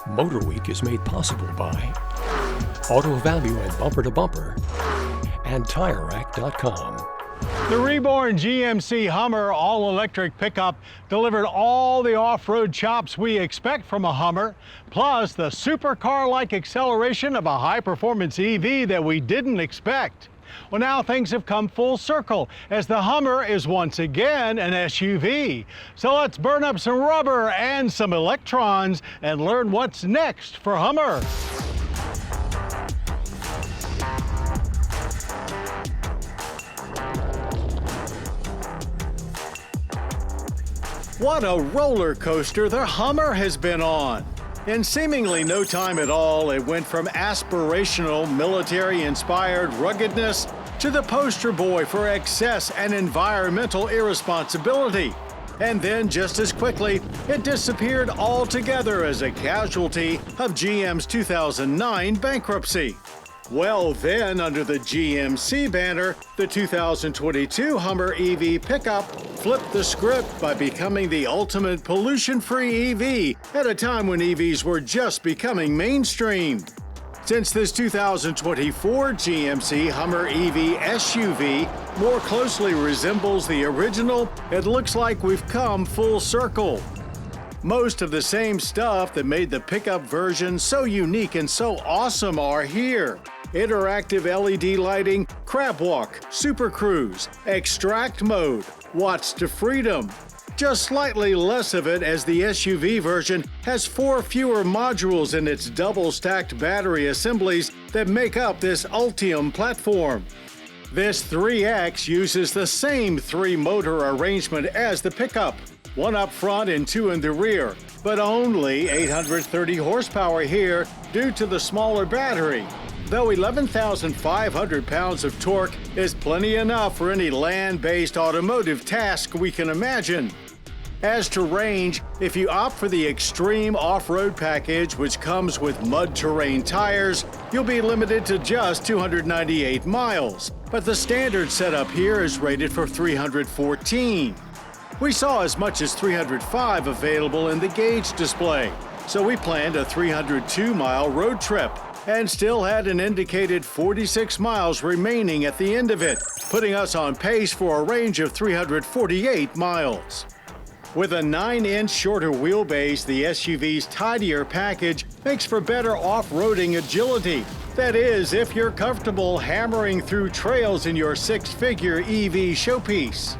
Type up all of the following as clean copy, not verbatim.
MotorWeek is made possible by Auto Value and Bumper to Bumper and TireRack.com. The reborn GMC Hummer all-electric pickup delivered all the off-road chops we expect from a Hummer, plus the supercar-like acceleration of a high-performance EV that we didn't expect. Well, now things have come full circle as the Hummer is once again an SUV. So let's burn up some rubber and some electrons and learn what's next for Hummer. What a roller coaster the Hummer has been on. In seemingly no time at all, it went from aspirational, military-inspired ruggedness to the poster boy for excess and environmental irresponsibility. And then, just as quickly, it disappeared altogether as a casualty of GM's 2009 bankruptcy. Well, then, under the GMC banner, the 2022 Hummer EV pickup flipped the script by becoming the ultimate pollution-free EV at a time when EVs were just becoming mainstream. Since this 2024 GMC Hummer EV SUV more closely resembles the original, it looks like we've come full circle. Most of the same stuff that made the pickup version so unique and so awesome are here. Interactive LED lighting, crab walk, super cruise, extract mode, watts to freedom. Just slightly less of it as the SUV version has 4 fewer modules in its double-stacked battery assemblies that make up this Ultium platform. This 3X uses the same 3-motor arrangement as the pickup, 1 up front and 2 in the rear, but only 830 horsepower here due to the smaller battery. Though 11,500 pounds of torque is plenty enough for any land-based automotive task we can imagine. As to range, if you opt for the extreme off-road package, which comes with mud terrain tires, you'll be limited to just 298 miles. But the standard setup here is rated for 314. We saw as much as 305 available in the gauge display, so we planned a 302-mile road trip and still had an indicated 46 miles remaining at the end of it, putting us on pace for a range of 348 miles. With a 9-inch shorter wheelbase, the SUV's tidier package makes for better off-roading agility. That is, if you're comfortable hammering through trails in your 6-figure EV showpiece.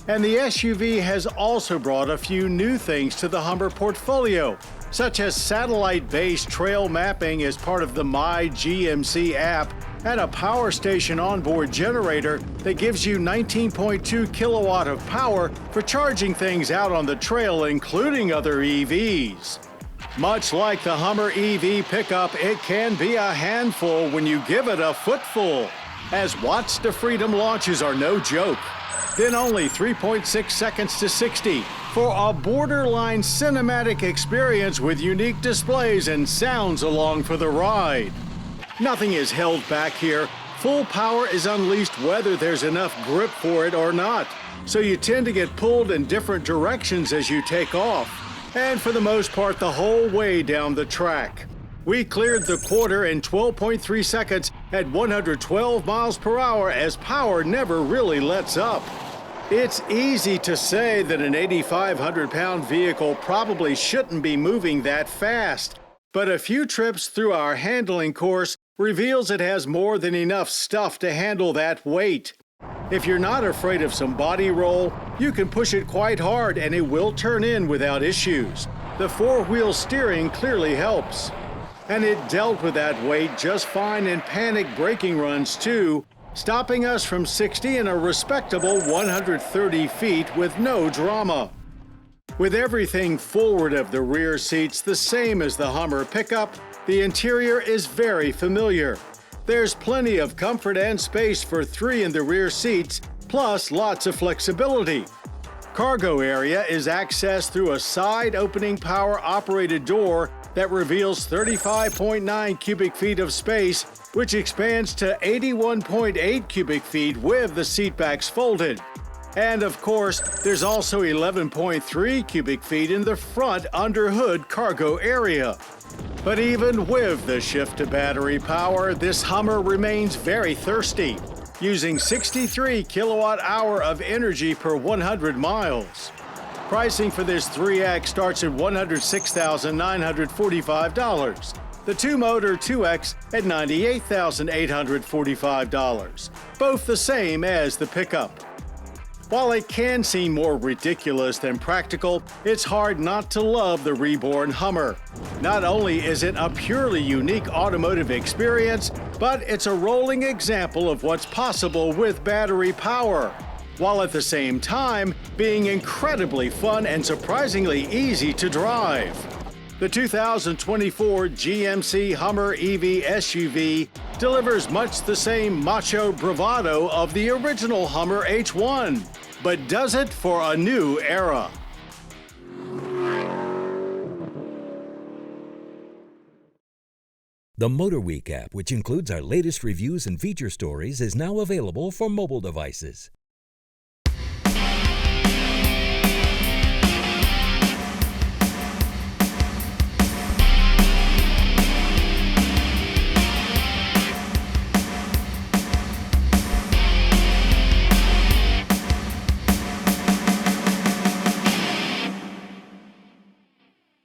And the SUV has also brought a few new things to the Hummer portfolio, such as satellite-based trail mapping as part of the My GMC app and a power station onboard generator that gives you 19.2 kilowatt of power for charging things out on the trail, including other EVs. Much like the Hummer EV pickup, it can be a handful when you give it a footful, as watts to freedom launches are no joke. Then only 3.6 seconds to 60 for a borderline cinematic experience with unique displays and sounds along for the ride. Nothing is held back here. Full power is unleashed whether there's enough grip for it or not, so you tend to get pulled in different directions as you take off, and for the most part the whole way down the track. We cleared the quarter in 12.3 seconds at 112 miles per hour as power never really lets up. It's easy to say that an 8,500-pound vehicle probably shouldn't be moving that fast, but a few trips through our handling course reveals it has more than enough stuff to handle that weight. If you're not afraid of some body roll, you can push it quite hard and it will turn in without issues. The 4-wheel steering clearly helps. And it dealt with that weight just fine in panic braking runs too, stopping us from 60 in a respectable 130 feet with no drama. With everything forward of the rear seats the same as the Hummer pickup, the interior is very familiar. There's plenty of comfort and space for 3 in the rear seats, plus lots of flexibility. Cargo area is accessed through a side-opening power-operated door that reveals 35.9 cubic feet of space, which expands to 81.8 cubic feet with the seatbacks folded. And of course, there's also 11.3 cubic feet in the front under-hood cargo area. But even with the shift to battery power, this Hummer remains very thirsty, using 63 kilowatt-hour of energy per 100 miles. Pricing for this 3X starts at $106,945. The two-motor 2X at $98,845, both the same as the pickup. While it can seem more ridiculous than practical, it's hard not to love the reborn Hummer. Not only is it a purely unique automotive experience, but it's a rolling example of what's possible with battery power, while at the same time being incredibly fun and surprisingly easy to drive. The 2024 GMC Hummer EV SUV delivers much the same macho bravado of the original Hummer H1, but does it for a new era. The MotorWeek app, which includes our latest reviews and feature stories, is now available for mobile devices.